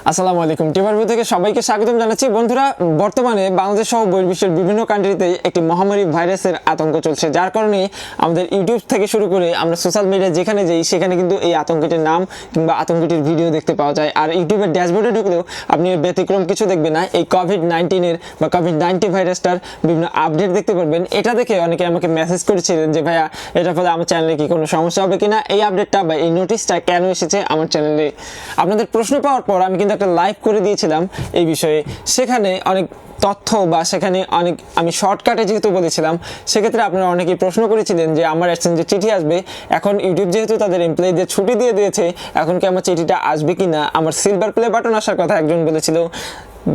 আসসালামু-আলাইকুম টিউবরভিউ থেকে সবাইকে স্বাগতম জানাচ্ছি। বন্ধুরা, বর্তমানে বাংলাদেশ সহ বহির্বিশ্বের বিভিন্ন কান্ট্রিতে একটি মহামারী ভাইরাসের আতঙ্ক চলছে, যার কারণে আমাদের ইউটিউব থেকে শুরু করে আমরা সোশ্যাল মিডিয়া যেখানে যাই সেখানে কিন্তু এই আতঙ্কটির নাম কিংবা আতঙ্কটির ভিডিও দেখতে পাওয়া যায়। আর ইউটিউবের ড্যাশবোর্ডে ঢুকলেও আপনি ব্যতিক্রম কিছু দেখবেন না, এই কোভিড-19 বা কোভিড-19 ভাইরাসটার বিভিন্ন আপডেট দেখতে পারবেন। এটা দেখে অনেকে আমাকে মেসেজ করেছিলেন যে ভাইয়া, এটার ফলে আমার চ্যানেলে কি কোনো সমস্যা হবে কিনা, এই আপডেটটা বা এই নোটিশটা কেন এসেছে আমার চ্যানেলে। আপনাদের প্রশ্ন পাওয়ার পর আমি কিন্তু একটা লাইভ করে দিয়েছিলাম এই বিষয়ে। সেখানে অনেক তথ্য বা সেখানে অনেক আমি শর্টকাটে যেহেতু বলেছিলাম, সেক্ষেত্রে আপনারা অনেকেই প্রশ্ন করেছিলেন যে আমার এক্সচেঞ্জে চিঠি আসবে। এখন ইউটিউব যেহেতু তাদের এমপ্লয়ীদের ছুটি দিয়ে দিয়েছে, এখন কি আমার চিঠিটা আসবে কি না, আমার সিলভার প্লে বাটন আসার কথা একজন বলেছিল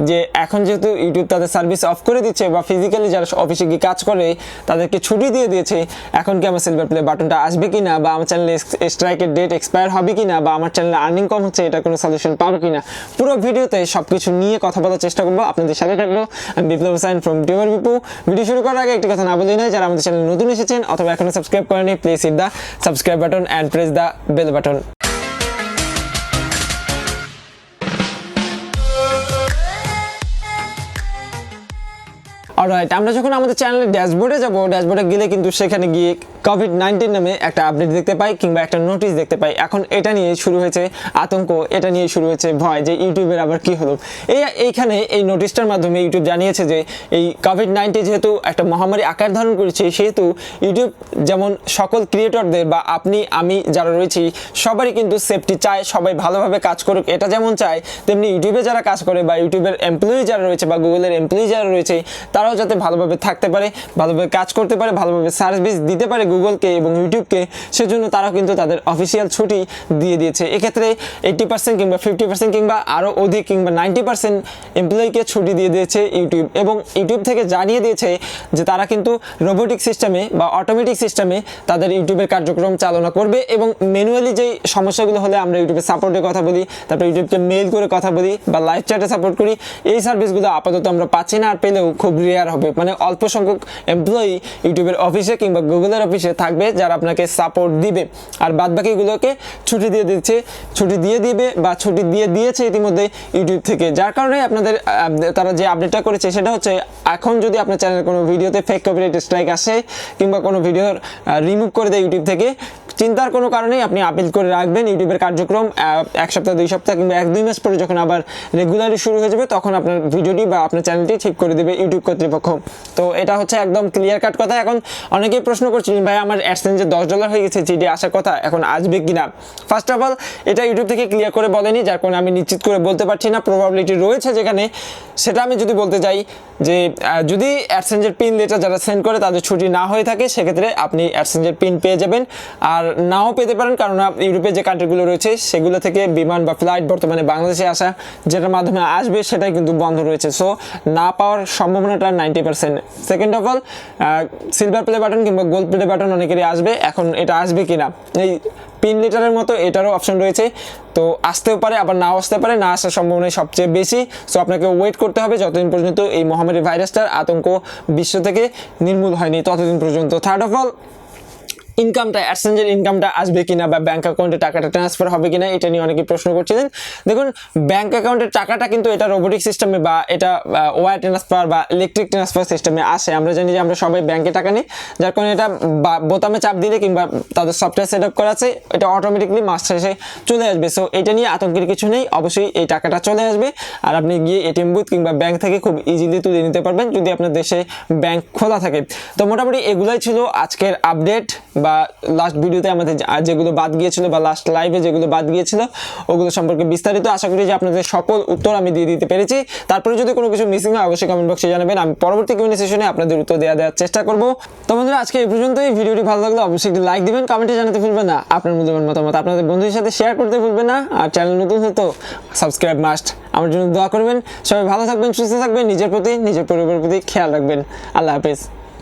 যে এখন যেহেতু ইউটিউব তাদের সার্ভিস অফ করে দিচ্ছে বা ফিজিক্যালি যারা অফিসে গিয়ে কাজ করে তাদেরকে ছুটি দিয়ে দিয়েছে, এখন কি আমার সিলভার প্লে বাটনটা আসবে কি না, বা আমার চ্যানেলে স্ট্রাইকের ডেট এক্সপায়ার হবে কি না, বা আমার চ্যানেলে আর্নিং কম হচ্ছে, এটা কোনো সলিউশন পাবো কি না, পুরো ভিডিওতে সব কিছু নিয়ে কথা বলার চেষ্টা করবো। আপনাদের সাথে থাকবো আমি বিপ্লব ফ্রম TUBERbipu। ভিডিও শুরু করার আগে একটি কথা না বলেই নয়, যারা আমাদের চ্যানেলে নতুন এসেছেন অথবা এখনো সাবস্ক্রাইব করেনি, please hit the subscribe button and press the bell button. Alright, আমরা যখন আমাদের চ্যানেলের ড্যাশবোর্ডে যাব, ড্যাশবোর্ডে গেলে কিন্তু সেখানে গিয়ে কোভিড-19 নামে একটা আপডেট দেখতে পাই কিংবা একটা নোটিশ দেখতে পাই। এখন এটা নিয়ে শুরু হয়েছে আতঙ্ক, এটা নিয়ে শুরু হয়েছে ভয় যে ইউটিউবের আবার কি হলো। এইখানে এই নোটিশটার মাধ্যমে ইউটিউব জানিয়েছে যে এই কোভিড-19 যেহেতু একটা মহামারী আকার ধারণ করেছে, সেহেতু ইউটিউব যেমন সকল ক্রিয়েটরদের বা আপনি আমি যারা রয়েছি সবারই কিন্তু সেফটি চায়, সবাই ভালোভাবে কাজ করুক এটা যেমন চায়, তেমনি ইউটিউবে যারা কাজ করে বা ইউটিউবের এমপ্লয়ি যারা রয়েছে বা গুগলের এমপ্লয়ি যারা রয়েছে তারাও যাতে ভালোভাবে থাকতে পারে, ভালোভাবে কাজ করতে পারে, ভালোভাবে সার্ভিস দিতে পারে গুগলকে এবং ইউটিউবকে, সেজন্য তারাও কিন্তু তাদের অফিসিয়াল ছুটি দিয়ে দিয়েছে। এক্ষেত্রে 80% কিংবা 50% কিংবা আরও অধিক কিংবা 90% এমপ্লয়িকে ছুটি দিয়ে দিয়েছে ইউটিউব, এবং ইউটিউব থেকে জানিয়ে দিয়েছে যে তারা কিন্তু রোবোটিক সিস্টেমে বা অটোমেটিক সিস্টেমে তাদের ইউটিউবের কার্যক্রম চালনা করবে, এবং ম্যানুয়ালি যেই সমস্যাগুলো হলে আমরা ইউটিউবের সাপোর্টের কথা বলি, তারপর ইউটিউবকে মেইল করে কথা বলি বা লাইভ চ্যাটে সাপোর্ট করি, এই সার্ভিসগুলো আপাতত আমরা পাচ্ছি না, আর পেলেও খুব রেয়ার হবে। মানে অল্প সংখ্যক এমপ্লয়ি ইউটিউবের অফিসে কিংবা গুগলের অফিসে থাকবে যারা আপনাকে সাপোর্ট দিবে, আর বাদবাকিগুলোকে ছুটি দিয়ে দিচ্ছে, ছুটি দিয়ে দিবে বা ছুটি দিয়ে দিয়েছে ইতিমধ্যে ইউটিউব থেকে। যার কারণে আপনাদের তারা যে আপডেটটা করেছে সেটা হচ্ছে, এখন যদি আপনার চ্যানেলের কোনো ভিডিওতে ফেক কপিরাইট স্ট্রাইক আসে কিংবা কোনো ভিডিও রিমুভ করে দেয় ইউটিউব থেকে, চিন্তার কোনো কারণেই আপনি আপিল করে রাখবেন। ইউটিউবের কার্যক্রম 1 সপ্তাহ 2 সপ্তাহ কিংবা 1-2 মাস পরে যখন আবার রেগুলারলি শুরু হয়ে যাবে, তখন আপনার ভিডিওটি বা আপনার চ্যানেলটি ঠিক করে দেবে ইউটিউব কর্তৃপক্ষ। তো এটা হচ্ছে একদম ক্লিয়ার কাট কথা। এখন অনেকেই প্রশ্ন করছিলেন, ভাই আমার অ্যাডসেন্সে $10 হয়ে গেছে, চিঠি আসার কথা, এখন আসবে কিনা। ফার্স্ট অফ অল এটা ইউটিউব থেকে ক্লিয়ার করে বলেনি, যার কারণে আমি নিশ্চিত করে বলতে পারছি না। প্রবাবিলিটি রয়েছে যেখানে, সেটা আমি যদি বলতে চাই যে যদি অ্যাডসেন্সের পিন লেটার যারা সেন্ড করে তাদের ছুটি না হয়ে থাকে, সেক্ষেত্রে আপনি অ্যাডসেন্সের পিন পেয়ে যাবেন, আর নাও পেতে পারেন, কারণ ইউরোপের যে কান্ট্রিগুলো রয়েছে সেগুলো থেকে বিমান বা ফ্লাইট বর্তমানে বাংলাদেশে আসা যেটার মাধ্যমে আসবে সেটাই কিন্তু বন্ধ রয়েছে। সো না পাওয়ার সম্ভাবনাটা 90%। Second of all silver play button কিংবা গোল্ড প্লে বাটন অনেকেরই আসবে, এখন এটা আসবে কিনা, এই পিন লেটারের মতো এটারও অপশন রয়েছে, তো আসতেও পারে আবার নাও আসতে পারে, না আসার সম্ভাবনা সবচেয়ে বেশি। সো আপনাকে ওয়েট করতে হবে যতদিন পর্যন্ত এই মহামারী ভাইরাসটার আতঙ্ক বিশ্ব থেকে নির্মূল হয়নি ততদিন পর্যন্ত। থার্ড অফ অল ইনকামটা, অ্যাডসেন্সের ইনকামটা আসবে কিনা বা ব্যাঙ্ক অ্যাকাউন্টে টাকাটা ট্রান্সফার হবে কিনা, এটা নিয়ে অনেকে প্রশ্ন করছিলেন। দেখুন, ব্যাঙ্ক অ্যাকাউন্টের টাকাটা কিন্তু এটা রোবোটিক সিস্টেমে বা এটা ওয়্যার ট্রান্সফার বা ইলেকট্রিক ট্রান্সফার সিস্টেমে আসে। আমরা জানি যে আমরা সবাই ব্যাঙ্কে টাকা নিই, যার কারণে এটা বোতামে চাপ দিলে কিংবা তাদের সফটওয়্যার সেট আপ করা আছে, এটা অটোমেটিকলি মাস শেষে চলে আসবে। সো এটা নিয়ে আতঙ্কের কিছু নেই, অবশ্যই এই টাকাটা চলে আসবে, আর আপনি গিয়ে এটিএম বুথ কিংবা ব্যাঙ্ক থেকে খুব ইজিলি তুলে নিতে পারবেন যদি আপনার দেশে ব্যাঙ্ক খোলা থাকে। তো মোটামুটি এগুলাই ছিল আজকের আপডেট, বা লাস্ট ভিডিওতে আমাদের যেগুলো বাদ গিয়েছিল বা লাস্ট লাইভে যেগুলো বাদ গিয়েছিল ওগুলো সম্পর্কে বিস্তারিত। আশা করি যে আপনাদের সকল উত্তর আমি দিয়ে দিতে পেরেছি। তারপরে যদি কোনো কিছু মিসিং হয় অবশ্যই কমেন্ট বক্সে জানাবেন, আমি পরবর্তী কিউএনএ সেশনে আপনাদের উত্তর দেওয়ার চেষ্টা করব। তো বন্ধুরা, আজকে এই পর্যন্তই। ভিডিওটি ভালো লাগলে অবশ্যই একটি লাইক দিবেন, কমেন্টে জানাতে ভুলবেন না আপনার মূল্যবান মতামত, আপনাদের বন্ধুদের সাথে শেয়ার করতে ভুলবেন না, আর চ্যানেল নতুন হতো সাবস্ক্রাইব মাস্ট। আমার জন্য দোয়া করবেন। সবাই ভালো থাকবেন, সুস্থ থাকবেন, নিজের প্রতি নিজের পরিবারের প্রতি খেয়াল রাখবেন। আল্লাহ হাফেজ।